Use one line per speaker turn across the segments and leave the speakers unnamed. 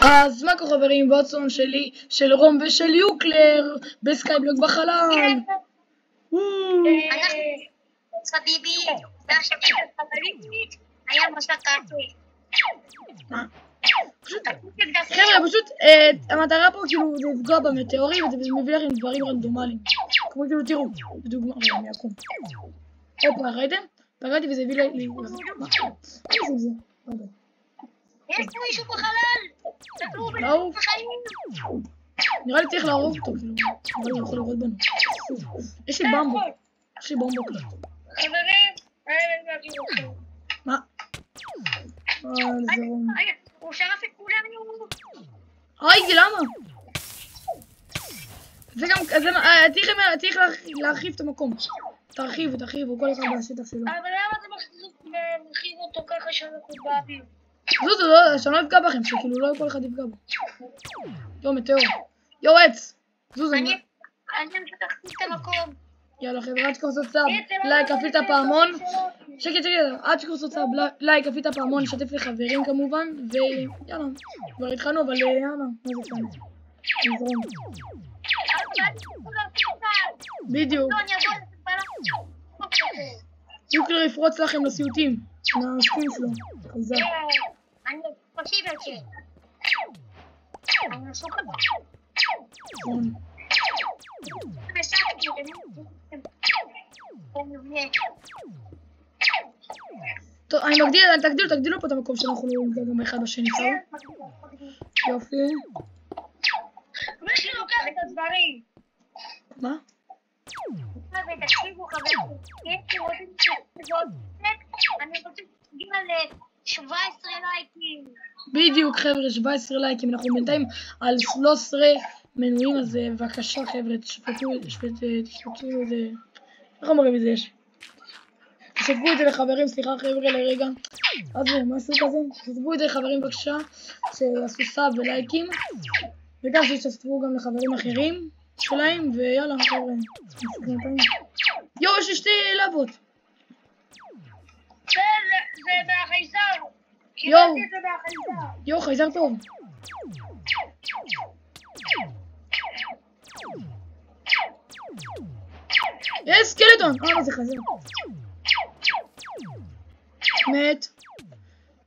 אז מה קורה חברים, ווטסון שלי, של רום ושל יוקלר, בסקייבלוג בחלל.
אנחנו חביבי, והשביל חברים היה מסע קפה.
חבר'ה, פשוט המטרה פה כאילו זה לפגוע במטאורים, וזה מביא לכם דברים רנדומליים. כמו כאילו תראו, בדוגמה, אני אקום. הופה, ראיתם? פגעתי וזה הביא לי... מה זה זה?
יש פה מישהו בחלל!
לעוף? נראה לי צריך לערוב אותו, כאילו. נראה לי יכול לראות בנו. יש לי במבו. יש לי במבו כלל.
חברים, אני אגיד לכם.
מה? זה רום.
הוא שרף את כולנו.
זה למה? זה גם, צריך להרחיב את המקום. תרחיבו, כל אחד בשטח שלו.
אבל למה אתה מרחיב אותו ככה שאנחנו באוויר?
זוזו, שאני לא אפגע בכם, שכאילו לא כל אחד יפגע בו. יו, מטאור. יו, עץ. זוזו.
אני פתחתי את המקום.
יאללה חבר'ה, עד שקורסות סאב, לייק, אפעיל את הפעמון. שקט, עד שקורסות סאב, לייק, אפעיל את הפעמון, נשתף לחברים כמובן, ויאללה, כבר התחלנו, אבל יאללה, מה זה כאן? נזרום. בדיוק. יוקלר יפרוץ לכם לסיוטים, מהסכים שלו. חזר.
אני חושב את זה. אני עושה כזה.
טוב, אני תגדילו פה את המקום שאנחנו נגע גם אחד בשני, סבבה? יופי.
מישהו לוקח את הדברים.
מה?
ותקשיבו חברים, אני רוצה להגיע ל-17 לייקים.
בדיוק חבר'ה, 17 לייקים, אנחנו בינתיים על 13 מנויים, אז בבקשה חבר'ה, תשפטו את זה, איך אומרים את זה יש? תשתפו את זה לחברים, סליחה חבר'ה לרגע, אז משהו כזה, תשתפו את זה לחברים בבקשה, שעשו סאב ולייקים, וגם שישתפו גם לחברים אחרים שלהם, ויאללה חבר'ה, יואו, יש לי 2 לבות.
זה מהחייזר.
יואו, חייזר טוב. יש סקלטון. מה זה חייזר? מת.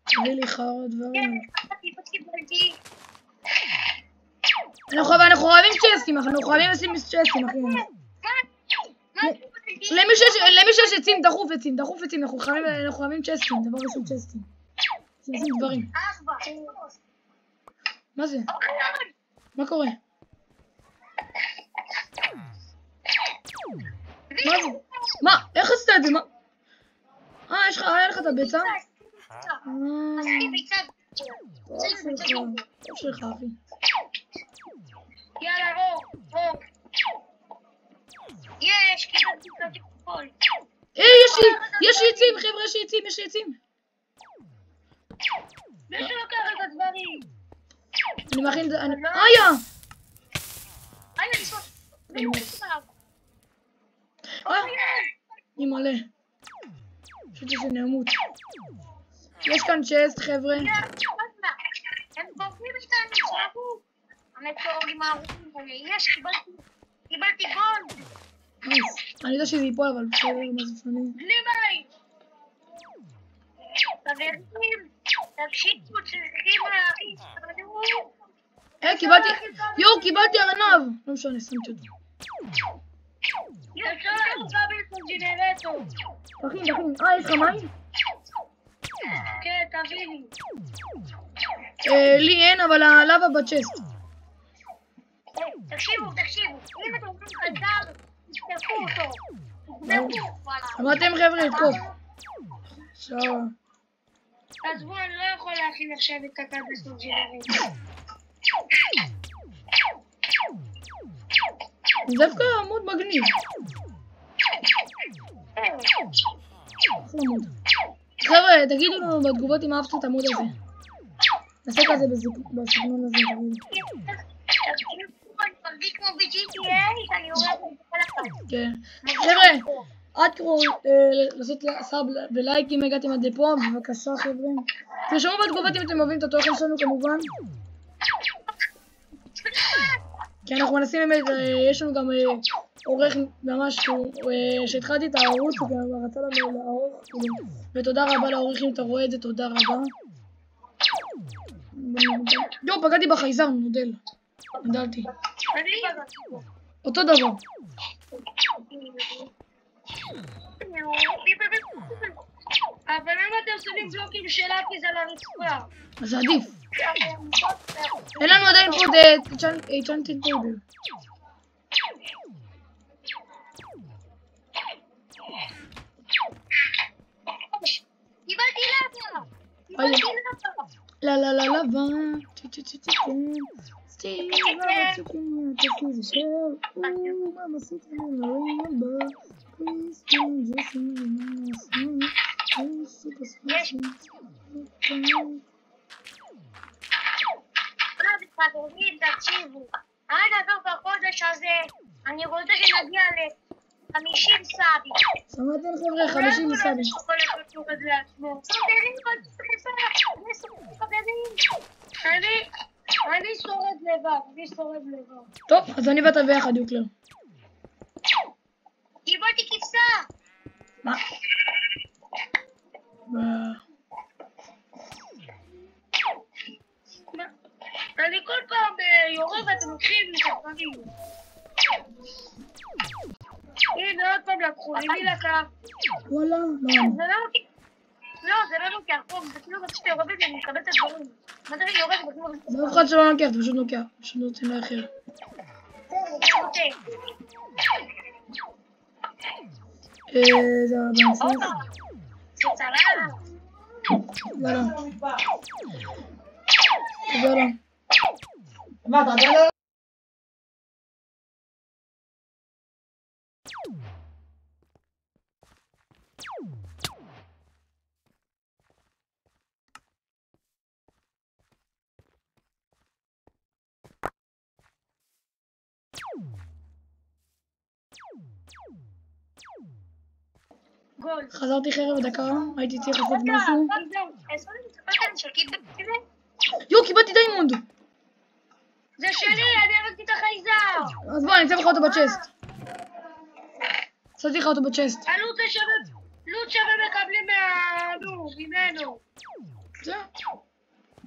תביא לי חר דברים. אנחנו חייבים צ'סטים, אנחנו חייבים לשים צ'סטים, אחי. למי שיש עצים, דחוף עצים, אנחנו חייבים צ'סטים, דבר ראשון צ'סטים. נשים דברים. מה זה? מה קורה? מה זה? מה? איך עשית את זה? מה? היה לך את הביצה? טוב שלך אחי.
יאללה רוב. יש, קיבלתי קצת חול.
יש לי עצים, חבר'ה, יש לי עצים.
מישהו לוקח את הדברים.
אני מכין את זה, אני מלא. פשוט איזה נעמות. יש כאן צ'סט, חבר'ה.
הם גובים איתנו, שרפו. המטאורים הארוכים האלה. יש, קיבלתי גולד.
אני יודע שזה ייפול, אבל בסדר, מה זה שונה?
בלי בית. חברים, תקשיבו, צריכים
קיבלתי ארנב. לא משנה, שמתי אותו. תכין, יש לך מים?
כן, תביא לי.
לי אין, אבל הלאבה בצ'סט.
תקשיבו, אם אתם אומרים חזר, תפתחו אותו.
אמרתם חבר'ה, לתקוף.
עזבו, אני לא יכול להכין עכשיו את הקאדסון שלי.
זה דווקא עמוד מגניב. חבר'ה, תגידו לנו בתגובות אם אהבתם את העמוד הזה. נעשה כזה בסגנון הזה. כן. חבר'ה, עד קראו לעשות סאב ולייק אם הגעתם עד לפה, בבקשה חבר'ה. תרשמו בתגובות אם אתם אוהבים את התוכן שלנו כמובן. כי אנחנו מנסים באמת, יש לנו גם עורך ממש שהתחלתי את הערוץ, הוא גם רצה לנו לערוך, ותודה רבה לעורך אם אתה רואה את זה, תודה רבה. יו, פגעתי בחייזר, נודלתי. אותו דבר.
אבל למה אתם שמים בלוקים של אפיס על הרצפה?
אז זה עדיף. אין לנו עדיין פה enchanted table.
קיבלתי לבה!
לה לה לה לבה.
חברים, תקשיבו, עד הסוף החודש הזה אני רוצה שנגיע ל-50 סאבים.
שמעתם חבר'ה, 50 סאבים.
אני שורד לבד.
טוב, אז אני ואתה ביחד יוקלר.
קיבלתי כבשה.
מה?
אני כל פעם יורה ואתם לוקחים לי את הדברים. הנה עוד פעם לקחו, מי לקח?
וואלה,
לא, זה לא לוקח, זה כאילו שאתה יורה בזה, אני מקבל את הדברים. מה זה יורה?
זה אף אחד שלא לוקח, זה פשוט לוקח, פשוט נותן לאחר. זה הרבה
זה צרה.
וואלה. וואלה.
מה, אתה יודע?
גול.
חזרתי חרב דקה, הייתי צריך לעשות משהו. יו, קיבלתי דיימונד!
זה שלי, אני הרגתי את החייזר!
אז בוא, אני אצא לך אותו בצ'סט. עשיתי לך אותו בצ'סט.
לוט שווה מקבלים ממנו.
זה?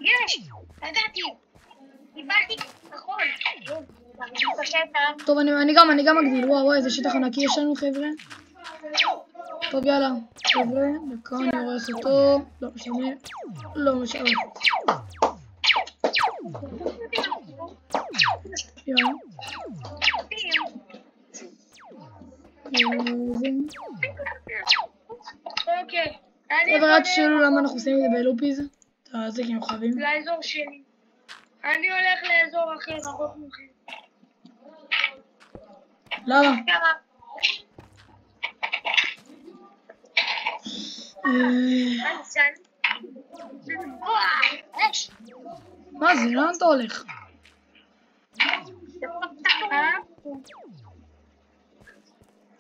יש! ידעתי! קיבלתי, נכון.
טוב, אני גם מגדיל. וואו, איזה שטח ענקי יש לנו, חבר'ה. טוב, יאללה. חבר'ה, דקה, אני הורס אותו. לא משנה. לא משנה. יאללה.
אוקיי.
חבר'ה, עד שתשאלו למה אנחנו עושים את זה בלופיז. זה כי הם חייבים.
לאזור שלי. אני הולך לאזור אחר, רחוק מכם.
למה? מה זה? לאן אתה הולך?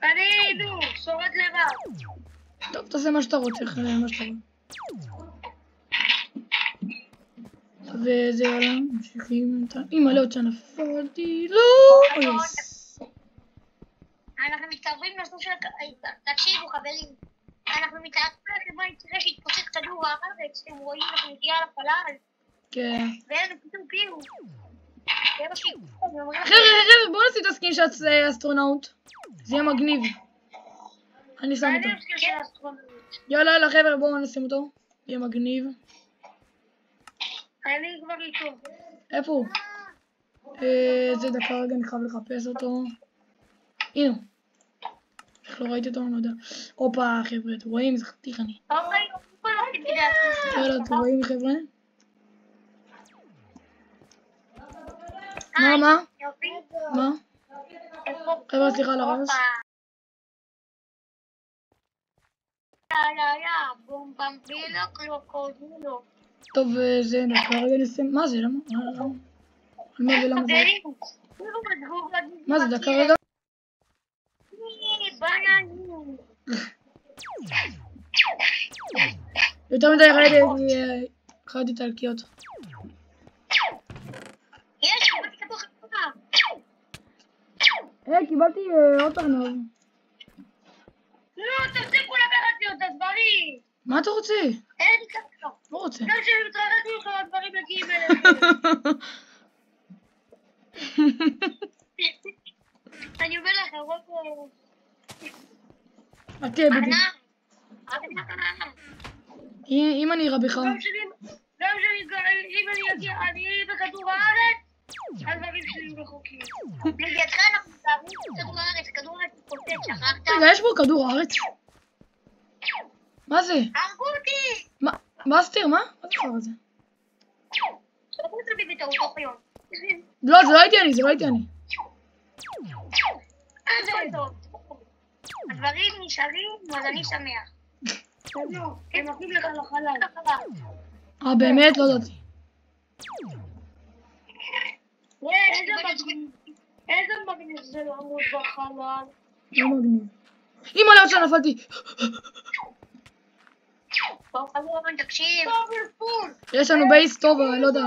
אני שורד לבד.
טוב, תעשה מה שאתה רוצה, מה שאתה רוצה. וזה יאללה, ממשיכים. אימא'לה עוד שנפלתי, לא! יס.
אנחנו מתקרבים לסוף של... תקשיבו חברים, אנחנו מתקרבים לחברה נתראה שהתפוצץ כדור הארץ, אתם רואים אנחנו נגיע לחלל.
כן.
ואיזה פתאום פירו.
חבר'ה, בואו נשים את הסקין של האסטרונאוט. זה יהיה מגניב. אני שם אותו. יאללה, חבר'ה, בואו נשים אותו. יהיה מגניב.
אני כבר איתו.
איפה הוא? זה דקה רגע, אני חייב לחפש אותו. הנה. איך לא ראיתי אותו? אני לא יודע. הופה, חבר'ה, אתם רואים? זה חתיך אני. יאללה, אתם רואים, חבר'ה? מה? חבר'ה, סליחה על הרעש. טוב, זה דקה רגע נסיים. מה זה? למה? ולמה זה? מה זה? דקה רגע? יותר מדי חייתי את העלקיות.
יש, קבלתי כדור חתונה.
קיבלתי עוד ארנב.
לא, תפסיקו לקחת לי אותה דברים.
מה אתה רוצה?
אין לי ככה.
לא רוצה.
גם כשאני מתרחקתי לך, הדברים מגיעים אליכם. אני אומר לך, רוב...
אוקיי, בדיוק. אם אני אראה בך.
גם אם אני אגיע, אני אהיה בכדור הארץ, הדברים שלי יהיו רחוקים. לידיעתך אנחנו מתארים בכדור הארץ, כדור הארץ מתפוצץ, שכחת?
רגע, יש פה כדור הארץ? מה זה?
הרגו אותי!
מאסטר, מה? מה זה חרא זה?
שרקו אותי בטעות תוך יום.
לא, זה לא הייתי אני, זה לא הייתי אני.
זה טוב. הדברים נשארים, אז אני שמח. הם נותנים לך לחלל.
באמת? לא יודעתי.
איזה מגניב זה לעמוד בחלל.
לא מגניב. אמא, לאט שנפלתי.
טוב, חלון, תקשיב.
יש לנו בייס טוב, אבל לא יודע.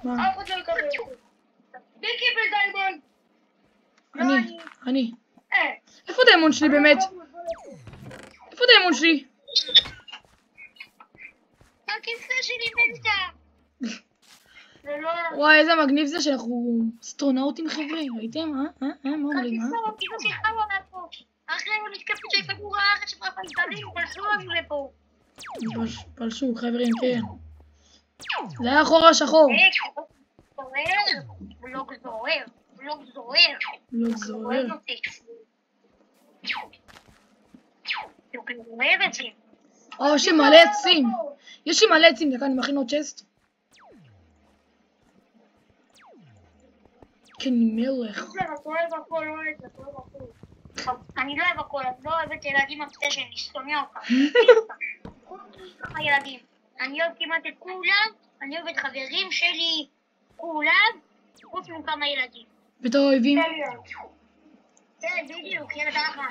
מה?
אף אחד לא יקבל את זה. מי קיבל דיימונד?
אני. איפה דיימונד שלי באמת? איפה דיימונד שלי?
הכיסא שלי מתה.
וואי, איזה מגניב זה שאנחנו אסטרונאוטים חבר'ה, ראיתם? מה אומרים?
הכיסא שלך לא נעבור. אחרי מתקפת של כדור הארץ שבפלסרים, פלשו לנו לפה.
פלשו, חברים, כן. זה היה החור השחור.
בלוג זוהר. בלוג זוהר.
בלוג זוהר. יש לי מלא עצים. יש לי מלא עצים, דקה, אני מכין עוד צ'סט. כן, מלך.
אני לא אוהב הכל, אני לא אוהבת ילדים הפצע שאני שונא אותם. ככה ילדים. אני אוהב כמעט את כולם, אני אוהב את חברים שלי, כולם, חוץ מכמה ילדים.
ואת האויבים?
כן, בדיוק, ילד אחת.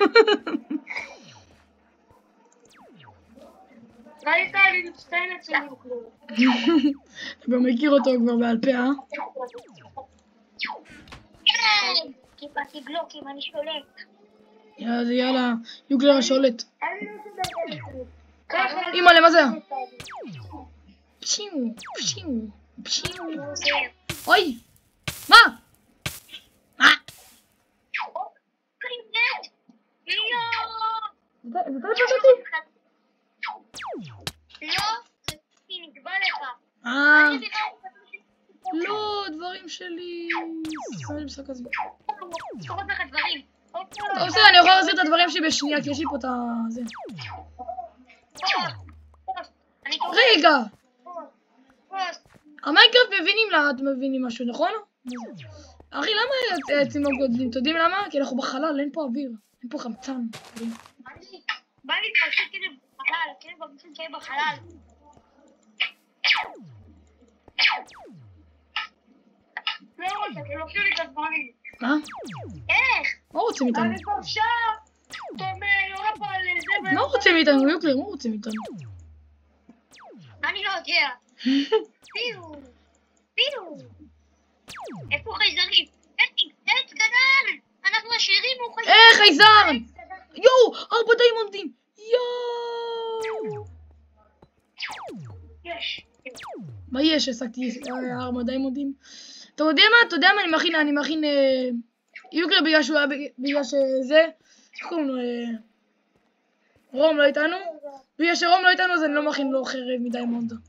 ראית, אני מצטיינת שאני כלום.
אתה כבר מכיר אותו כבר בעל פה, אה?
כן, קיבלתי גלוקים, אני שולט.
יאללה, יוגלר השולט. אמא, למה זה? פשיו. אוי! מה? זה טלפון אותי?
לא, זה נקבע לך.
לא, דברים שלי. אני משחק הזה.
קורות לך דברים.
טוב, בסדר, אני יכולה להחזיר את הדברים שלי בשנייה, כי יש לי פה את זה. רגע! המיינקראפט מבינים משהו, נכון? אחי, למה העצים לא גודלים? אתם יודעים למה? כי אנחנו בחלל, אין פה אוויר. אין פה חמצן.
בא לי להתפרשת כאילו בחלל, כאילו בגופים שלי בחלל. לא רוצה, זה לוקחים לי את הדברים.
מה?
איך?
מה רוצים איתנו?
אני פרשה! יורה פה על זה...
מה רוצים איתנו? יוקלר, מה רוצים איתנו?
אני לא יודע. פיו. איפה חייזרים? עץ גדל! אנחנו עשירים או חייזרים?
חייזר! יואו! 4 דיימונדים! יואו!
יש.
מה יש? השגתי 4 דיימונדים. אתה יודע מה? אני מכין יוקלר בגלל שזה... איך קוראים לו? רום לא איתנו? בגלל שרום לא איתנו אז אני לא מכין לו חרב מדיימונד. אני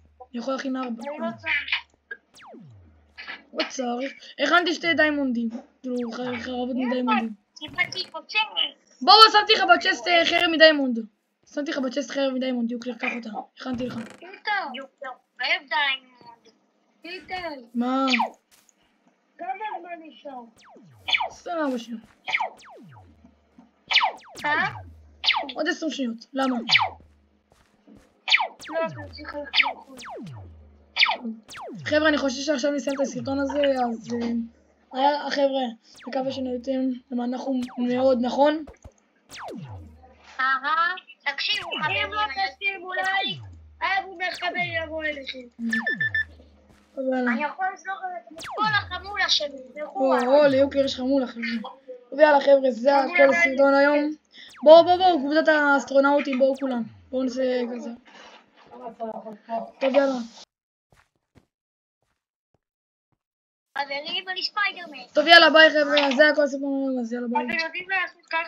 יכול להכין 4. לא צריך. הכנתי 2 דיימונדים. כאילו חרבות מדיימונדים.
קיבלתי קוצרת.
בואו, שמתי לך בצ'סט חרב מדיימונד. שמתי לך בצ'סט חרב מדיימונד, יוקלר, קח אותה. הכנתי לך.
יוקלר, אוהב דיימונד. פיטל.
מה?
כמה זמן נשאר?
24 שניות. עוד 10 שניות. למה?
לא, אתה צריך ללכת לחול.
חבר'ה, אני חושב שעכשיו נסיים את הסרטון הזה, אז... חבר'ה, מקווה שנהייתם, למה אנחנו מאוד, נכון?
תקשיבו, חברים, אולי אבו מחבל יבוא אליכם.
טוב יאללה.
אני יכול לסלוח את כל החמולה שלי, תלכו עליי.
או ליוקר יש חמולה חבר'ה. טוב יאללה חבר'ה, זה כל הסרטון היום. בואו קבוצת האסטרונאוטים, בואו כולם. בואו נעשה כזה. טוב יאללה.
חברים, אני ספיידרמן.
טוב יאללה ביי חבר'ה, זה הכל הסרטון היום, אז יאללה ביי.
אתם יודעים לעשות ככה?